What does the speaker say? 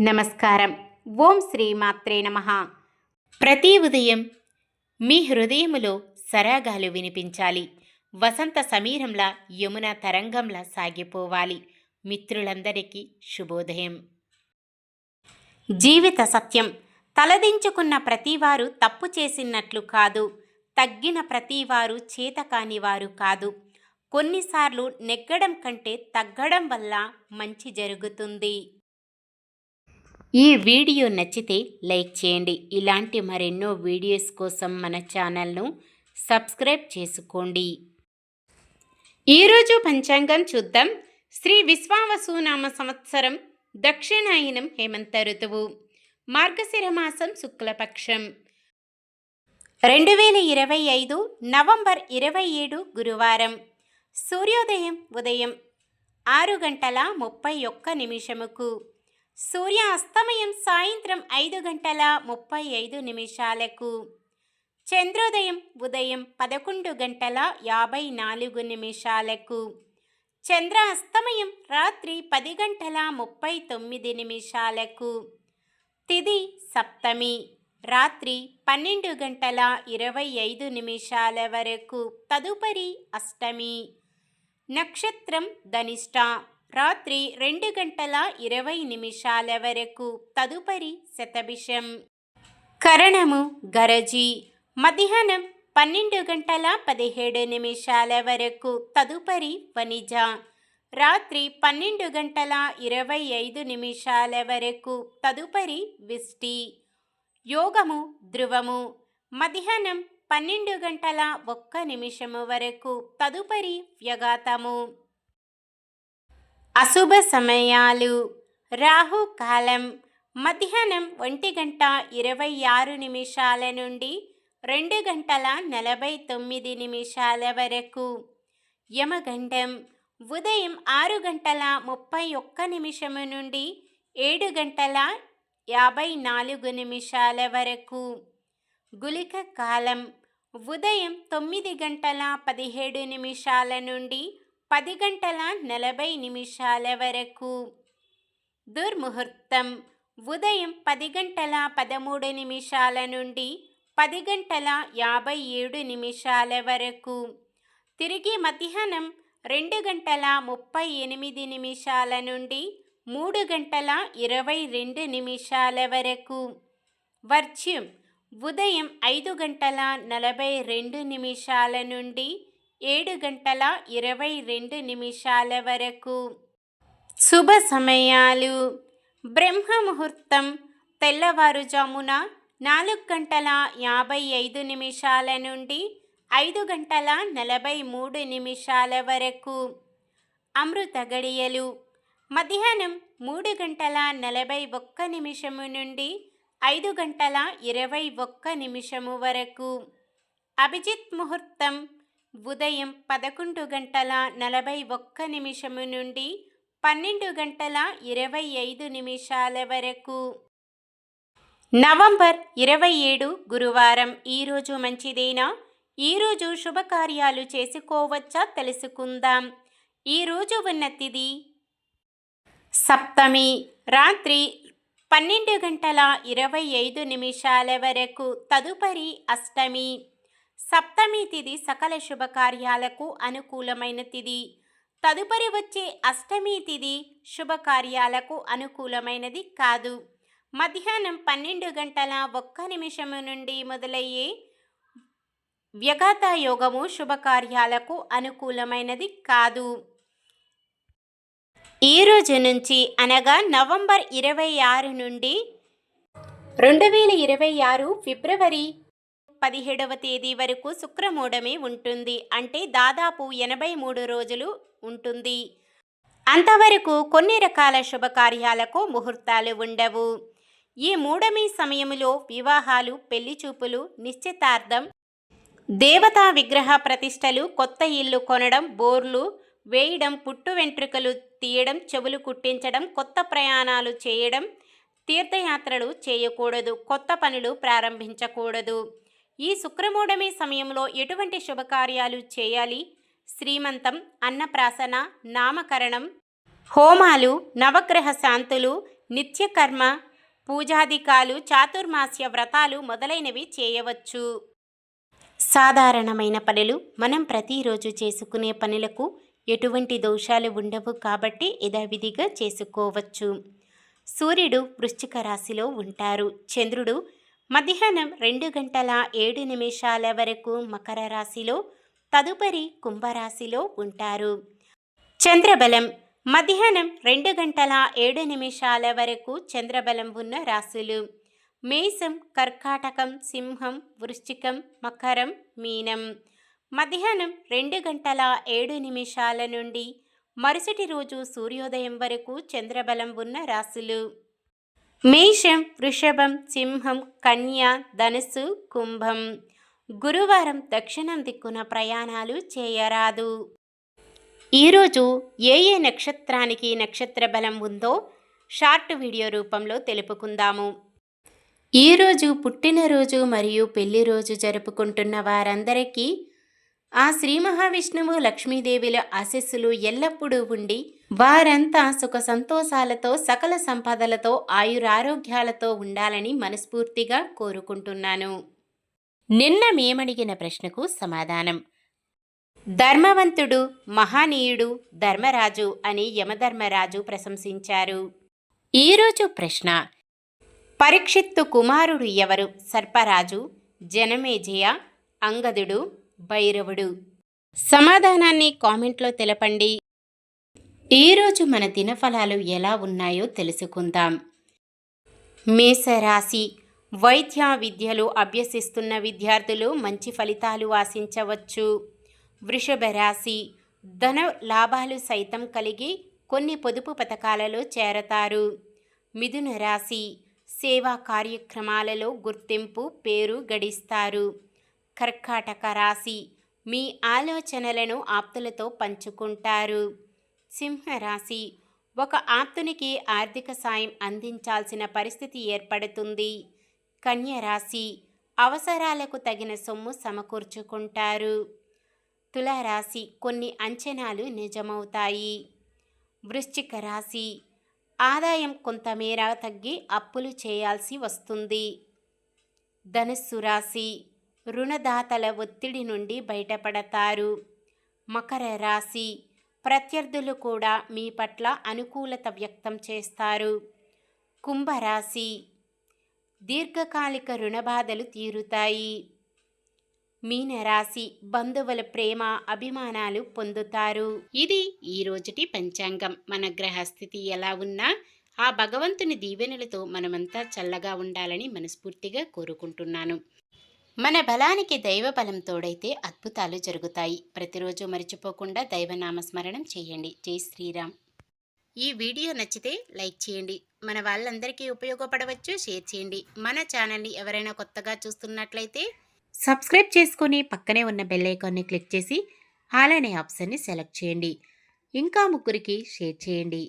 నమస్కారం. ఓం శ్రీ మాత్రే నమః. ప్రతి ఉదయం మీ హృదయములో సరాగాలు వినిపించాలి. వసంత సమీరంలా యమున తరంగంలా సాగిపోవాలి. మిత్రులందరికీ శుభోదయం. జీవిత సత్యం: తలదించుకున్న ప్రతివారు తప్పు చేసినట్లు కాదు, తగ్గిన ప్రతివారు చేతకానివారు కాదు. కొన్నిసార్లు నెగ్గడం కంటే తగ్గడం వల్ల మంచి జరుగుతుంది. ఈ వీడియో నచ్చితే లైక్ చేయండి. ఇలాంటి మరెన్నో వీడియోస్ కోసం మన ఛానల్ను సబ్స్క్రైబ్ చేసుకోండి. ఈరోజు పంచాంగం చూద్దాం. శ్రీ విశ్వావసునామ సంవత్సరం, దక్షిణాయనం హేమంత ఋతువు, మార్గశిర మాసం శుక్లపక్షం, 2025 నవంబర్ 27 గురువారం. సూర్యోదయం ఉదయం 6:31 సూర్య అస్తమయం సాయంత్రం 5:35 చంద్రోదయం ఉదయం 11:54 చంద్ర అస్తమయం రాత్రి 10:39 తిథి సప్తమి రాత్రి 12:25 వరకు, తదుపరి అష్టమి. నక్షత్రం ధనిష్ట రాత్రి 2:20 వరకు, తదుపరి శతభిషం. కరణము గరజి మధ్యాహ్నం 12:17 వరకు, తదుపరి వనిజ రాత్రి 12:25 వరకు, తదుపరి విష్టి. యోగము ధ్రువము మధ్యాహ్నం 12:01 వరకు, తదుపరి వ్యాఘాతము. అశుభ సమయాలు: రాహుకాలం మధ్యాహ్నం 1:26 నుండి 2:49 వరకు. యమగండం ఉదయం 6:31 నుండి 7:54 వరకు. గుళిక కాలం ఉదయం 9:17 నుండి 10:40 వరకు. దుర్ముహూర్తం ఉదయం 10:13 నుండి 10:57 వరకు. తిరిగి మధ్యాహ్నం 2:38 నుండి 3:22 వరకు. వర్జ్యం ఉదయం 5:42 నుండి 7:22 వరకు. శుభ సమయాలు: బ్రహ్మ ముహూర్తం తెల్లవారుజామున 4:55 నుండి 5:43 వరకు. అమృత గడియలు మధ్యాహ్నం 3:41 నుండి 5:21 వరకు. అభిజిత్ ముహూర్తం ఉదయం 11:41 నుండి 12:25 వరకు. నవంబర్ 27 గురువారం. ఈరోజు మంచిదేనా? ఈరోజు శుభకార్యాలు చేసుకోవచ్చా తెలుసుకుందాం. ఈరోజు ఉన్న తిథి సప్తమి రాత్రి 12:25 వరకు, తదుపరి అష్టమి. సప్తమి తిథి సకల శుభకార్యాలకు అనుకూలమైన తిథి. తదుపరి వచ్చే అష్టమి తిథి శుభకార్యాలకు అనుకూలమైనది కాదు. మధ్యాహ్నం 12:01 నుండి మొదలయ్యే వ్యాఘాత యోగము శుభకార్యాలకు అనుకూలమైనది కాదు. ఈ రోజు నుంచి అనగా నవంబర్ 26 నుండి 2026 ఫిబ్రవరి 17వ తేదీ వరకు శుక్రమూఢమే ఉంటుంది. అంటే దాదాపు 83 రోజులు ఉంటుంది. అంతవరకు కొన్ని రకాల శుభకార్యాలకు ముహూర్తాలు ఉండవు. ఈ మూఢమి సమయంలో వివాహాలు, పెళ్లి చూపులు, నిశ్చితార్థం, దేవతా విగ్రహ ప్రతిష్టలు, కొత్త ఇల్లు కొనడం, బోర్లు వేయడం, పుట్టు వెంట్రుకలు తీయడం, చెవులు కుట్టించడం, కొత్త ప్రయాణాలు చేయడం, తీర్థయాత్రలు చేయకూడదు, కొత్త పనులు ప్రారంభించకూడదు. ఈ శుక్రమూఢమి సమయంలో ఎటువంటి శుభకార్యాలు చేయాలి? శ్రీమంతం, అన్నప్రాసన, నామకరణం, హోమాలు, నవగ్రహ శాంతులు, నిత్యకర్మ, పూజాధికాలు, చాతుర్మాస్య వ్రతాలు మొదలైనవి చేయవచ్చు. సాధారణమైన పనులు మనం ప్రతిరోజు చేసుకునే పనులకు ఎటువంటి దోషాలు ఉండవు కాబట్టి యథావిధిగా చేసుకోవచ్చు. సూర్యుడు వృశ్చిక రాశిలో ఉంటారు. చంద్రుడు మధ్యాహ్నం 2 గంటల 7 నిమిషాల వరకు మకర రాశిలో, తదుపరి కుంభరాశిలో ఉంటారు. చంద్రబలం మధ్యాహ్నం 2 గంటల 7 నిమిషాల వరకు చంద్రబలం ఉన్న రాశులు మేషం, కర్కాటకం, సింహం, వృశ్చికం, మకరం, మీనం. మధ్యాహ్నం 2 గంటల 7 నిమిషాల నుండి మరుసటి రోజు సూర్యోదయం వరకు చంద్రబలం ఉన్న రాశులు మేషం, వృషభం, సింహం, కన్య, ధనుస్సు, కుంభం. గురువారం దక్షిణం దిక్కున ప్రయాణాలు చేయరాదు. ఈరోజు ఏ నక్షత్రానికి నక్షత్ర బలం ఉందో షార్ట్ వీడియో రూపంలో తెలుపుకుందాము. ఈరోజు పుట్టినరోజు మరియు పెళ్లి రోజు జరుపుకుంటున్న వారందరికీ ఆ శ్రీ మహావిష్ణువు లక్ష్మీదేవిల ఆశీస్సులు ఎల్లప్పుడూ ఉండి వారంతా సుఖ సంతోషాలతో సకల సంపదలతో ఆయురారోగ్యాలతో ఉండాలని మనస్ఫూర్తిగా కోరుకుంటున్నాను. నిన్న మేమడిగిన ప్రశ్నకు సమాధానం. ధర్మవంతుడు, మహానీయుడు ధర్మరాజు అని యమధర్మరాజు ప్రశంసించారు. ఈరోజు ప్రశ్న: పరీక్షిత్తు కుమారుడు ఎవరు? సర్పరాజు, జనమేజయ, అంగదుడు, భైరవుడు. సమాధానాన్ని కామెంట్లో తెలపండి. ఈరోజు మన దినఫలాలు ఎలా ఉన్నాయో తెలుసుకుందాం. మేషరాశి. వైద్య విద్యలు అభ్యసిస్తున్న విద్యార్థులు మంచి ఫలితాలు ఆశించవచ్చు. వృషభ రాశి. ధన లాభాలు సైతం కలిగి కొన్ని పొదుపు పథకాలలో చేరతారు. మిథున రాశి. సేవా కార్యక్రమాలలో గుర్తింపు, పేరు గడిస్తారు. కర్కాటక రాశి. మీ ఆలోచనలను ఆప్తులతో పంచుకుంటారు. సింహరాశి. ఒక ఆప్తునికి ఆర్థిక సాయం అందించాల్సిన పరిస్థితి ఏర్పడుతుంది. కన్య రాశి. అవసరాలకు తగిన సొమ్ము సమకూర్చుకుంటారు. తులారాశి. కొన్ని అంచనాలు నిజమవుతాయి. వృశ్చిక రాశి. ఆదాయం కొంతమేర తగ్గి అప్పులు చేయాల్సి వస్తుంది. ధనుస్సు రాశి. రుణదాతల ఒత్తిడి నుండి బయటపడతారు. మకర రాశి. ప్రత్యర్థులు కూడా మీ పట్ల అనుకూలత వ్యక్తం చేస్తారు. కుంభరాశి. దీర్ఘకాలిక రుణబాధలు తీరుతాయి. మీనరాశి. బంధువుల ప్రేమ, అభిమానాలు పొందుతారు. ఇది ఈ రోజుటి పంచాంగం. మన గ్రహస్థితి ఎలా ఉన్నా ఆ భగవంతుని దీవెనలతో మనమంతా చల్లగా ఉండాలని మనస్ఫూర్తిగా కోరుకుంటున్నాను. మన బలానికి దైవ బలం తోడైతే అద్భుతాలు జరుగుతాయి. ప్రతిరోజు మర్చిపోకుండా దైవనామస్మరణం చేయండి. జై శ్రీరామ్. ఈ వీడియో నచ్చితే లైక్ చేయండి. మన వాళ్ళందరికీ ఉపయోగపడవచ్చు. షేర్ చేయండి. మన ఛానల్ని ఎవరైనా కొత్తగా చూస్తున్నట్లయితే సబ్స్క్రైబ్ చేసుకొని పక్కనే ఉన్న బెల్ ఐకాన్ని క్లిక్ చేసి ఆల్ అనే ఆప్షన్ని సెలెక్ట్ చేయండి. ఇంకా ముగ్గురికి షేర్ చేయండి.